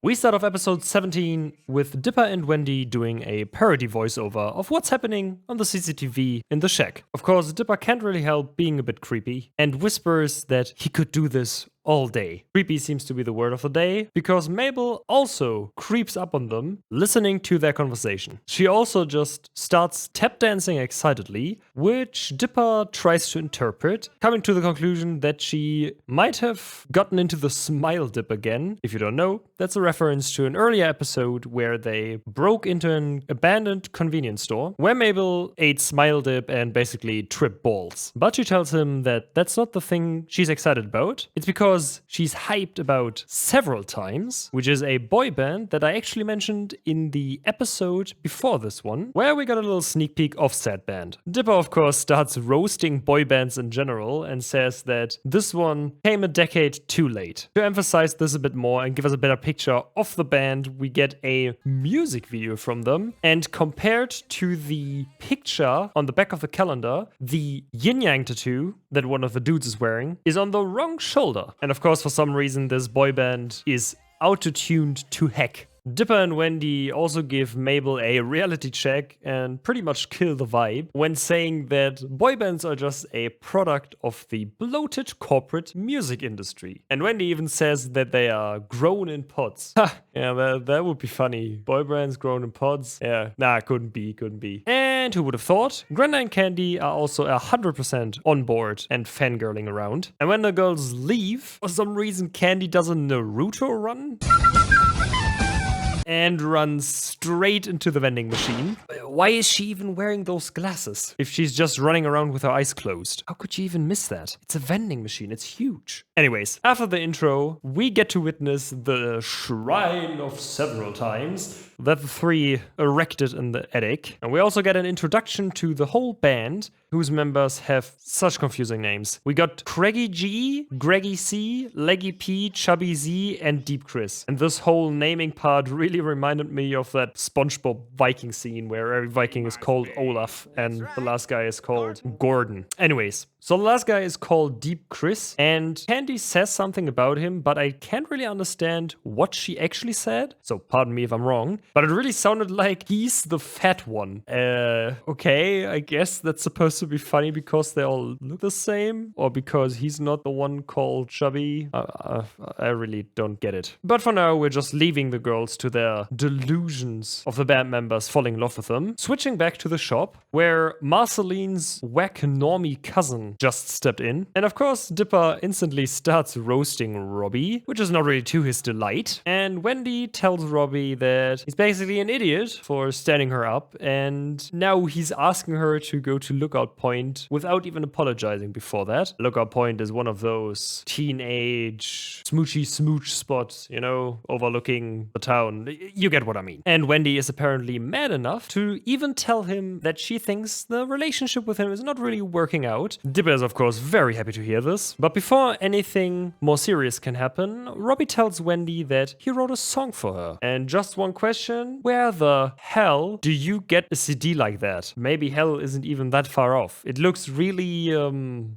We start off episode 17 with Dipper and Wendy doing a parody voiceover of what's happening on the CCTV in the shack. Of course, Dipper can't really help being a bit creepy and whispers that he could do this all day. Creepy seems to be the word of the day because Mabel also creeps up on them, listening to their conversation. She also just starts tap dancing excitedly, which Dipper tries to interpret, coming to the conclusion that she might have gotten into the smile dip again. If you don't know, that's a reference to an earlier episode where they broke into an abandoned convenience store where Mabel ate smile dip and basically tripped balls. But she tells him that that's not the thing she's excited about. It's because she's hyped about Several Times, which is a boy band that I actually mentioned in the episode before this one, where we got a little sneak peek of said band. Dipper, of course, starts roasting boy bands in general and says that this one came a decade too late. To emphasize this a bit more and give us a better picture of the band, we get a music video from them, and compared to the picture on the back of the calendar, the yin-yang tattoo that one of the dudes is wearing is on the wrong shoulder. And of course, for some reason, this boy band is auto-tuned to heck. Dipper and Wendy also give Mabel a reality check and pretty much kill the vibe when saying that boy bands are just a product of the bloated corporate music industry. And Wendy even says that they are grown in pods. Ha! Yeah, that would be funny. Boy bands grown in pods? Yeah, nah, couldn't be. And who would have thought? Granda and Candy are also 100% on board and fangirling around. And when the girls leave, for some reason Candy does a Naruto run and runs straight into the vending machine. Why is she even wearing those glasses if she's just running around with her eyes closed? How could she even miss that? It's a vending machine, it's huge. Anyways, after the intro, we get to witness the Shrine of Several Times that the three erected in the attic. And we also get an introduction to the whole band, whose members have such confusing names. We got Craigie G, Greggy C, Leggy P, Chubby Z, and Deep Chris. And this whole naming part really reminded me of that SpongeBob Viking scene where every Viking is called Olaf and the last guy is called Gordon. Anyways, so the last guy is called Deep Chris, and Candy says something about him, but I can't really understand what she actually said. So pardon me if I'm wrong, but it really sounded like he's the fat one. Okay, I guess that's supposed to be funny because they all look the same, or because he's not the one called Chubby. I really don't get it. But for now, we're just leaving the girls to their delusions of the band members falling in love with them, switching back to the shop, where Marceline's whack normie cousin just stepped in. And of course, Dipper instantly starts roasting Robbie, which is not really to his delight. And Wendy tells Robbie that he's basically an idiot for standing her up, and now he's asking her to go to Lookout Point without even apologizing before that. Lookout Point is one of those teenage smoochy smooch spots, you know, overlooking the town. You get what I mean. And Wendy is apparently mad enough to even tell him that she thinks the relationship with him is not really working out. Dipper is, of course, very happy to hear this. But before anything more serious can happen, Robbie tells Wendy that he wrote a song for her. And just one question, where the hell do you get a CD like that? Maybe hell isn't even that far off. It looks really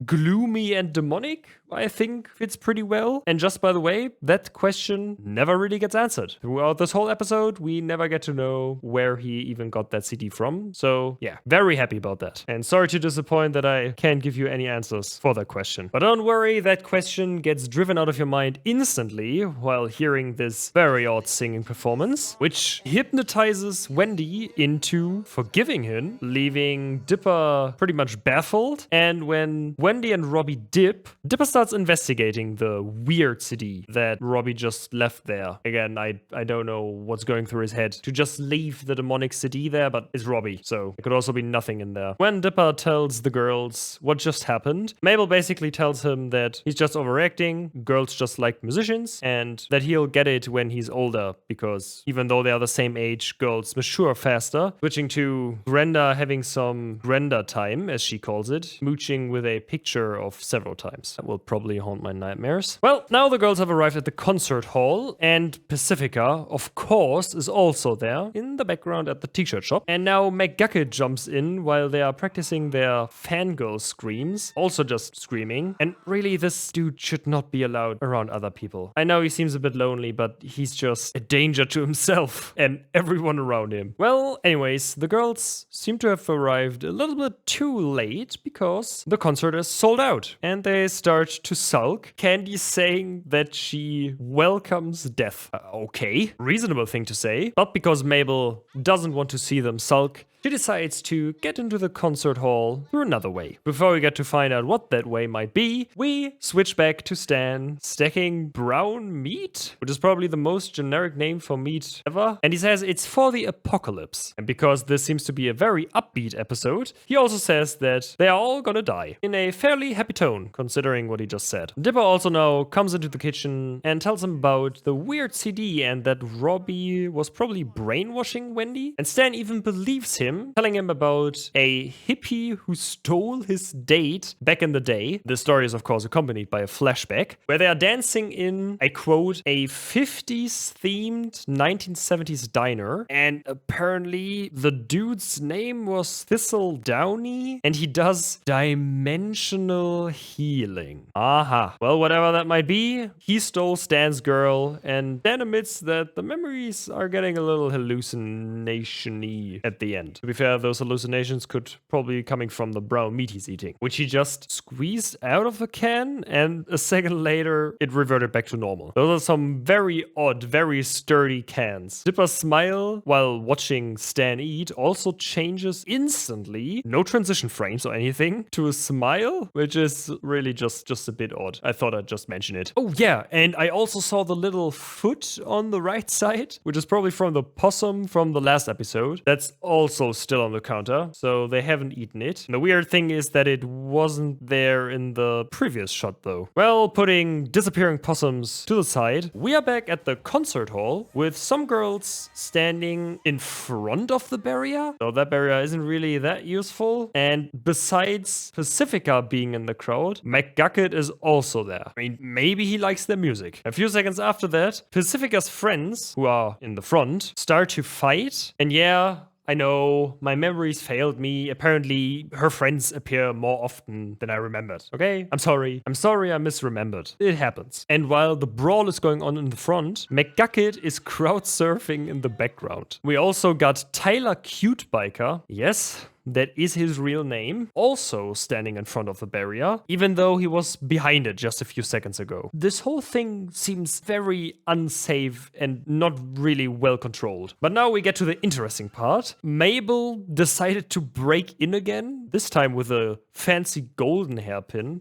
gloomy and demonic. I think fits pretty well. And just by the way, that question never really gets answered. Throughout this whole episode, we never get to know where he even got that CD from. So yeah, very happy about that. And sorry to disappoint that I can't give you any answers for that question. But don't worry, that question gets driven out of your mind instantly while hearing this very odd singing performance, which hypnotizes Wendy into forgiving him, leaving Dipper pretty much baffled. And when Wendy and Robbie dip, Dipper starts investigating the weird CD that Robbie just left there. Again, I don't know what's going through his head to just leave the demonic CD there, but it's Robbie, so it could also be nothing in there. When Dipper tells the girls what just happened, Mabel basically tells him that he's just overreacting, girls just like musicians, and that he'll get it when he's older, because even though they are the same age, girls mature faster. Switching to Granda having some Granda time, as she calls it, mooching with a picture of Several Times. That will probably haunt my nightmares. Well, now the girls have arrived at the concert hall, and Pacifica, of course, is also there in the background at the t-shirt shop. And now McGucket jumps in while they are practicing their fangirl screams, also just screaming. And really, this dude should not be allowed around other people. I know he seems a bit lonely, but he's just a danger to himself and everyone around him. Well, anyways, the girls seem to have arrived a little bit too late because the concert is sold out. And they start to sulk. Candy's saying that she welcomes death. Okay, reasonable thing to say. But because Mabel doesn't want to see them sulk, she decides to get into the concert hall through another way. Before we get to find out what that way might be, we switch back to Stan stacking brown meat, which is probably the most generic name for meat ever. And he says it's for the apocalypse. And because this seems to be a very upbeat episode, he also says that they are all gonna die in a fairly happy tone, considering what he just said. Dipper also now comes into the kitchen and tells him about the weird CD and that Robbie was probably brainwashing Wendy. And Stan even believes him, telling him about a hippie who stole his date back in the day. The story is, of course, accompanied by a flashback where they are dancing in, I quote, a 50s themed 1970s diner. And apparently the dude's name was Thistle Downey and he does dimensional healing. Aha. Well, whatever that might be, he stole Stan's girl and then admits that the memories are getting a little hallucination-y at the end. To be fair, those hallucinations could probably be coming from the brown meat he's eating, which he just squeezed out of the can, and a second later, it reverted back to normal. Those are some very odd, very sturdy cans. Dipper's smile while watching Stan eat also changes instantly, no transition frames or anything, to a smile, which is really just a bit odd. I thought I'd just mention it. Oh yeah, and I also saw the little foot on the right side, which is probably from the possum from the last episode. That's also still on the counter, so they haven't eaten it. And the weird thing is that it wasn't there in the previous shot though. Well, putting disappearing possums to the side, we are back at the concert hall with some girls standing in front of the barrier. So that barrier isn't really that useful. And besides Pacifica being in the crowd, McGucket is also there. I mean, maybe he likes their music. A few seconds after that, Pacifica's friends, who are in the front, start to fight. And yeah, I know, my memories failed me. Apparently, her friends appear more often than I remembered. Okay? I'm sorry I misremembered. It happens. And while the brawl is going on in the front, McGucket is crowd surfing in the background. We also got Tyler Cute Biker. Yes, that is his real name, also standing in front of the barrier, even though he was behind it just a few seconds ago. This whole thing seems very unsafe and not really well controlled. But now we get to the interesting part. Mabel decided to break in again, this time with a fancy golden hairpin.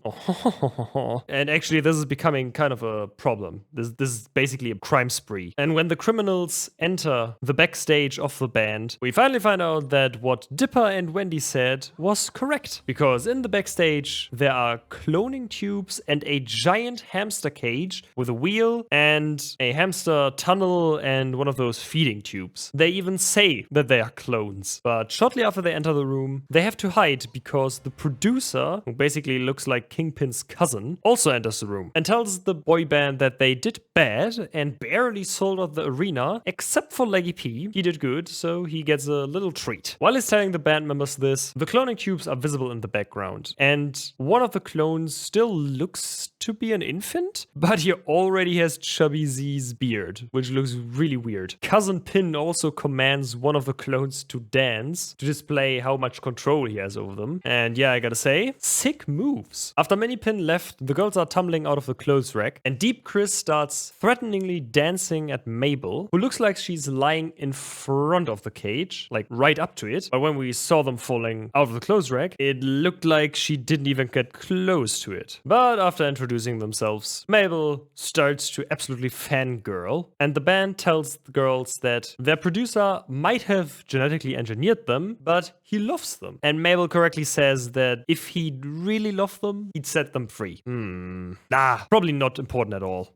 And actually, this is becoming kind of a problem. This is basically a crime spree. And when the criminals enter the backstage of the band, we finally find out that what Dipper and Wendy said was correct. Because in the backstage, there are cloning tubes and a giant hamster cage with a wheel and a hamster tunnel and one of those feeding tubes. They even say that they are clones. But shortly after they enter the room, they have to hide because the producer, who basically looks like Kingpin's cousin, also enters the room and tells the boy band that they did bad and barely sold out the arena, except for Leggy P. He did good, so he gets a little treat. While he's telling the band members this, the cloning tubes are visible in the background, and one of the clones still looks to be an infant, but he already has Chubby Z's beard, which looks really weird. Cousin Pin also commands one of the clones to dance to display how much control he has over them. And yeah, I gotta say, sick moves. After Mini Pin left, the girls are tumbling out of the clothes rack, and Deep Chris starts threateningly dancing at Mabel, who looks like she's lying in front of the cage, like right up to it. But when we saw them falling out of the clothes rack, it looked like she didn't even get close to it. But after introducing themselves, Mabel starts to absolutely fangirl, and the band tells the girls that their producer might have genetically engineered them, but he loves them. And Mabel correctly says that if he'd really love them, he'd set them free. Probably not important at all.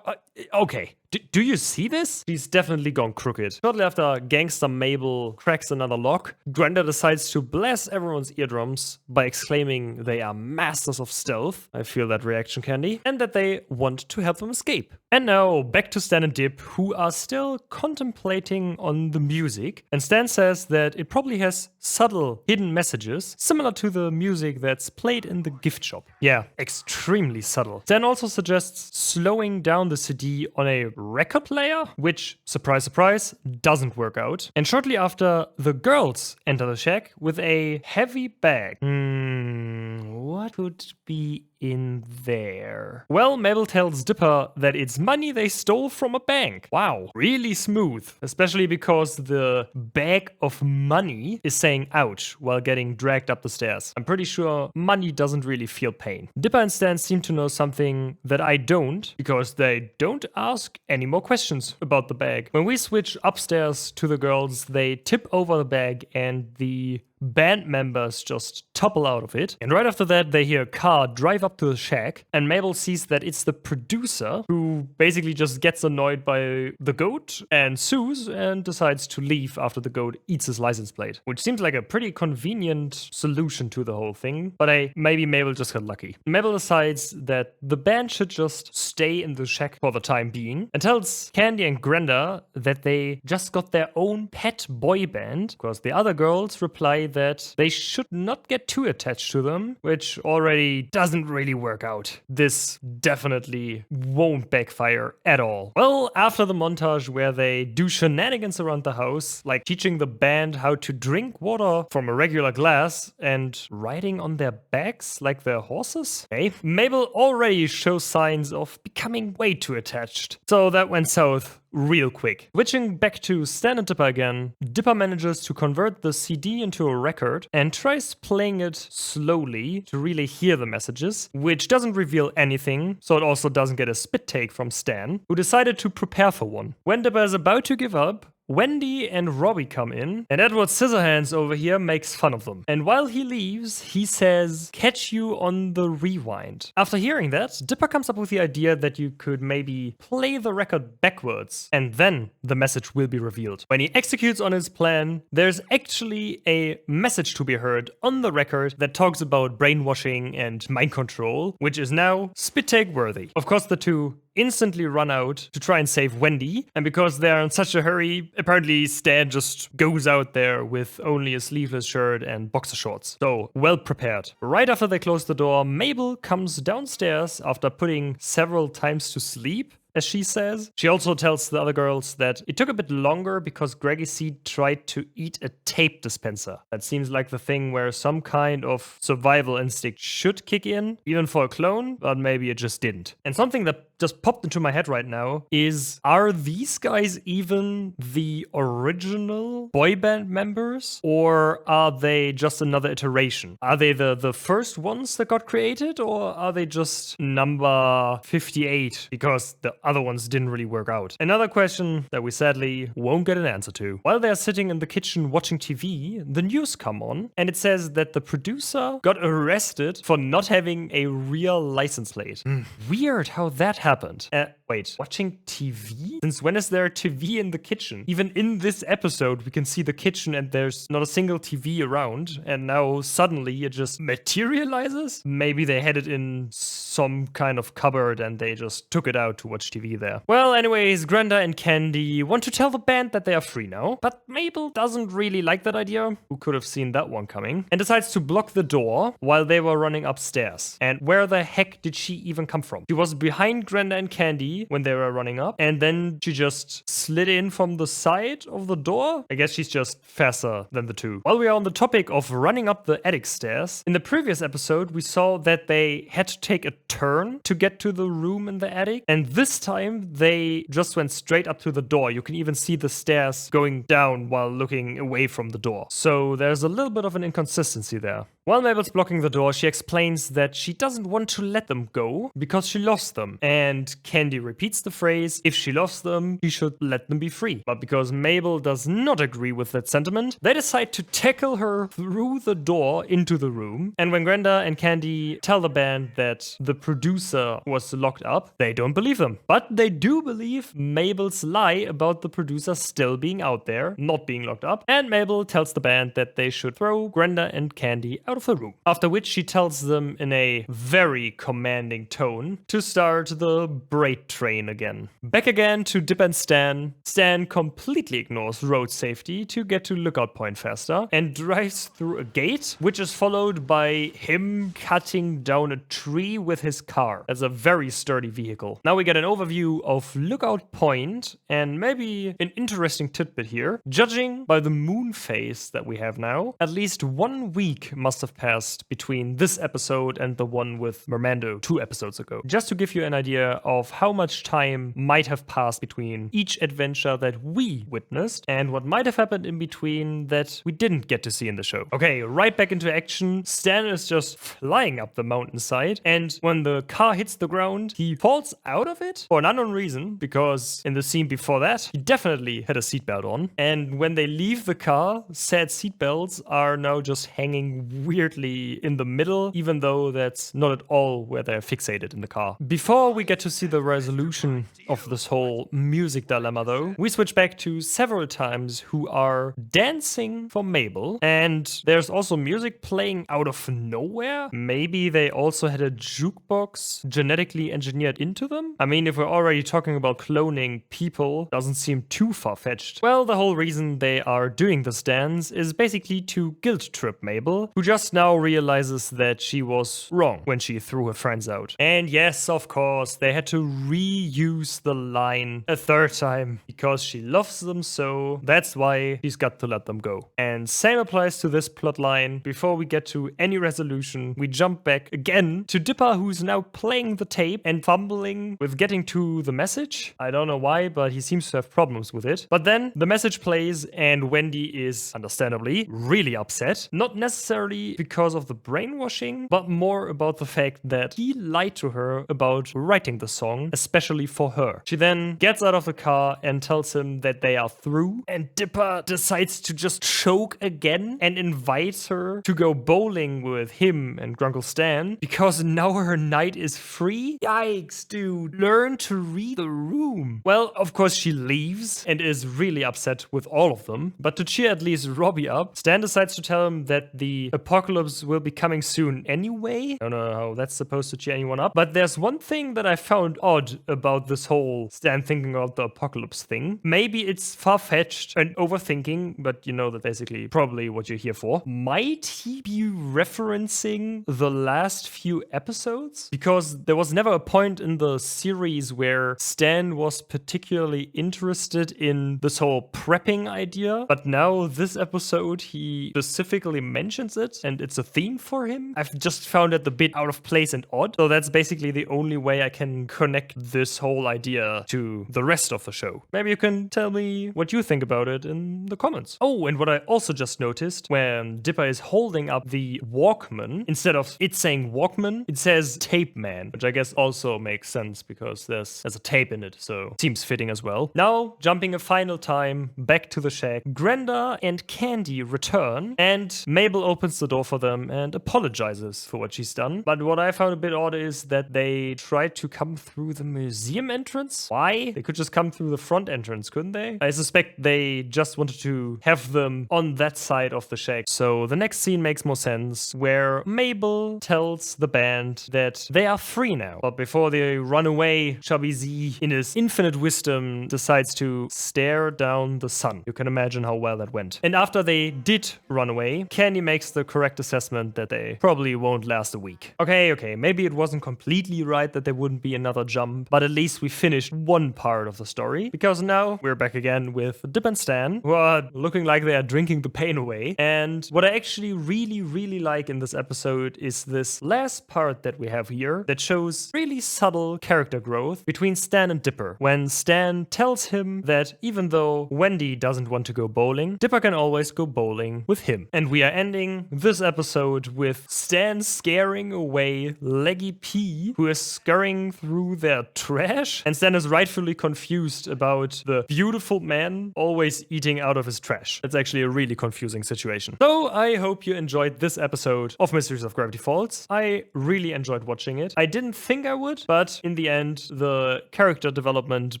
Okay. Do you see this? She's definitely gone crooked. Shortly after Gangster Mabel cracks another lock, Granda decides to blast everyone's eardrums by exclaiming they are masters of stealth. I feel that reaction, Candy. And that they want to help them escape. And now back to Stan and Dip, who are still contemplating on the music. And Stan says that it probably has subtle hidden messages, similar to the music that's played in the gift shop. Yeah, extremely subtle. Stan also suggests slowing down the CD on a record player, which, surprise, surprise, doesn't work out. And shortly after, the girls enter the shack with a heavy bag. What could be in there? Well, Mabel tells Dipper that it's money they stole from a bank. Wow, really smooth. Especially because the bag of money is saying ouch while getting dragged up the stairs. I'm pretty sure money doesn't really feel pain. Dipper and Stan seem to know something that I don't, because they don't ask any more questions about the bag. When we switch upstairs to the girls, they tip over the bag and the band members just topple out of it. And right after that, they hear a car drive up to the shack, and Mabel sees that it's the producer who basically just gets annoyed by the goat and sues and decides to leave after the goat eats his license plate, which seems like a pretty convenient solution to the whole thing, but maybe Mabel just got lucky. Mabel decides that the band should just stay in the shack for the time being and tells Candy and Granda that they just got their own pet boy band, because the other girls reply that they should not get too attached to them, which already doesn't really work out. This definitely won't backfire at all. Well, after the montage where they do shenanigans around the house, like teaching the band how to drink water from a regular glass and riding on their backs like they're horses, okay, Mabel already shows signs of becoming way too attached. So that went south real quick. Switching back to Stan and Dipper again, Dipper manages to convert the CD into a record and tries playing it slowly to really hear the messages, which doesn't reveal anything, so it also doesn't get a spit take from Stan, who decided to prepare for one. When Dipper is about to give up, Wendy and Robbie come in, and Edward Scissorhands over here makes fun of them. And while he leaves, he says, "Catch you on the rewind." After hearing that, Dipper comes up with the idea that you could maybe play the record backwards, and then the message will be revealed. When he executes on his plan, there's actually a message to be heard on the record that talks about brainwashing and mind control, which is now spit take worthy. Of course, the two instantly run out to try and save Wendy, and because they're in such a hurry, apparently Stan just goes out there with only a sleeveless shirt and boxer shorts. So, well prepared. Right after they close the door, Mabel comes downstairs after putting several times to sleep, as she says. She also tells the other girls that it took a bit longer because Greggy Seed tried to eat a tape dispenser. That seems like the thing where some kind of survival instinct should kick in, even for a clone, but maybe it just didn't. And something that just popped into my head right now is, are these guys even the original boy band members? Or are they just another iteration? Are they the first ones that got created? Or are they just number 58 because the other ones didn't really work out? Another question that we sadly won't get an answer to. While they're sitting in the kitchen watching TV, the news come on, and it says that the producer got arrested for not having a real license plate. Weird how that happened. Wait, watching TV? Since when is there a TV in the kitchen? Even in this episode, we can see the kitchen and there's not a single TV around, and now suddenly it just materializes? Maybe they had it in some kind of cupboard and they just took it out to watch TV there. Well, anyways, Granda and Candy want to tell the band that they are free now, but Mabel doesn't really like that idea. Who could have seen that one coming? And decides to block the door while they were running upstairs. And where the heck did she even come from? She was behind Granda and Candy when they were running up, and then she just slid in from the side of the door. I guess she's just faster than the two. While we are on the topic of running up the attic stairs, in the previous episode we saw that they had to take a turn to get to the room in the attic, and this time they just went straight up to the door. You can even see the stairs going down while looking away from the door. So there's a little bit of an inconsistency there. While Mabel's blocking the door, she explains that she doesn't want to let them go because she lost them. And Candy repeats the phrase, if she lost them, she should let them be free. But because Mabel does not agree with that sentiment, they decide to tackle her through the door into the room. And when Grenda and Candy tell the band that the producer was locked up, they don't believe them. But they do believe Mabel's lie about the producer still being out there, not being locked up. And Mabel tells the band that they should throw Grenda and Candy out of the room. After which she tells them in a very commanding tone to start the braid train again. Back again to Dip and Stan. Stan completely ignores road safety to get to lookout point faster and drives through a gate, which is followed by him cutting down a tree with his car. That's a very sturdy vehicle. Now we get an overview of lookout point, and maybe an interesting tidbit here. Judging by the moon phase that we have now, at least 1 week must have passed between this episode and the one with Mermando 2 episodes ago. Just to give you an idea of how much time might have passed between each adventure that we witnessed and what might have happened in between that we didn't get to see in the show. Okay, right back into action. Stan is just flying up the mountainside, and when the car hits the ground, he falls out of it for an unknown reason, because in the scene before that, he definitely had a seatbelt on. And when they leave the car, said seatbelts are now just hanging weirdly in the middle, even though that's not at all where they're fixated in the car. Before we get to see the resolution of this whole music dilemma though, we switch back to several times who are dancing for Mabel, and there's also music playing out of nowhere. Maybe they also had a jukebox genetically engineered into them? I mean, if we're already talking about cloning people, doesn't seem too far-fetched. Well, the whole reason they are doing this dance is basically to guilt trip Mabel, who just now realizes that she was wrong when she threw her friends out. And yes, of course, they had to reuse the line a third time because she loves them so. That's why she's got to let them go. And same applies to this plotline. Before we get to any resolution, we jump back again to Dipper, who's now playing the tape and fumbling with getting to the message. I don't know why, but he seems to have problems with it. But then the message plays and Wendy is, understandably, really upset. Not necessarily because of the brainwashing, but more about the fact that he lied to her about writing the song, especially for her. She then gets out of the car and tells him that they are through, and Dipper decides to just choke again and invites her to go bowling with him and Grunkle Stan because now her night is free. Yikes, dude. Learn to read the room. Well, of course she leaves and is really upset with all of them, but to cheer at least Robbie up, Stan decides to tell him that the apocalypse will be coming soon anyway. I don't know how that's supposed to cheer anyone up, but there's one thing that I found odd about this whole Stan thinking about the apocalypse thing. Maybe it's far-fetched and overthinking, but you know that basically probably what you're here for. Might he be referencing the last few episodes? Because there was never a point in the series where Stan was particularly interested in this whole prepping idea, but now this episode he specifically mentions it and it's a theme for him. I've just found it a bit out of place and odd, so that's basically the only way I can connect this whole idea to the rest of the show. Maybe you can tell me what you think about it in the comments. Oh, and what I also just noticed, when Dipper is holding up the Walkman, instead of it saying Walkman, it says Tape Man, which I guess also makes sense because there's a tape in it, so seems fitting as well. Now, jumping a final time back to the shack, Grenda and Candy return, and Mabel opens the door for them and apologizes for what she's done. But what I found a bit odd is that they tried to come through the museum entrance. Why? They could just come through the front entrance, couldn't they? I suspect they just wanted to have them on that side of the shack. So the next scene makes more sense, where Mabel tells the band that they are free now. But before they run away, Chubby Z, in his infinite wisdom, decides to stare down the sun. You can imagine how well that went. And after they did run away, Candy makes the correct assessment that they probably won't last a week. Okay, maybe it wasn't completely right that there wouldn't be another jump, but at least we finished one part of the story, because now we're back again with Dip and Stan, who are looking like they are drinking the pain away. And what I actually really like in this episode is this last part that we have here that shows really subtle character growth between Stan and Dipper, when Stan tells him that even though Wendy doesn't want to go bowling, Dipper can always go bowling with him. And we are ending this this episode with Stan scaring away Leggy P, who is scurrying through their trash, and Stan is rightfully confused about the beautiful man always eating out of his trash. It's actually a really confusing situation. So I hope you enjoyed this episode of Mysteries of Gravity Falls. I really enjoyed watching it. I didn't think I would, but in the end, the character development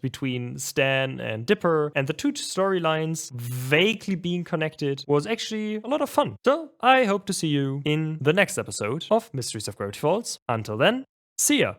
between Stan and Dipper and the two storylines vaguely being connected was actually a lot of fun. So I hope to see you in the next episode of Mysteries of Gravity Falls. Until then, see ya!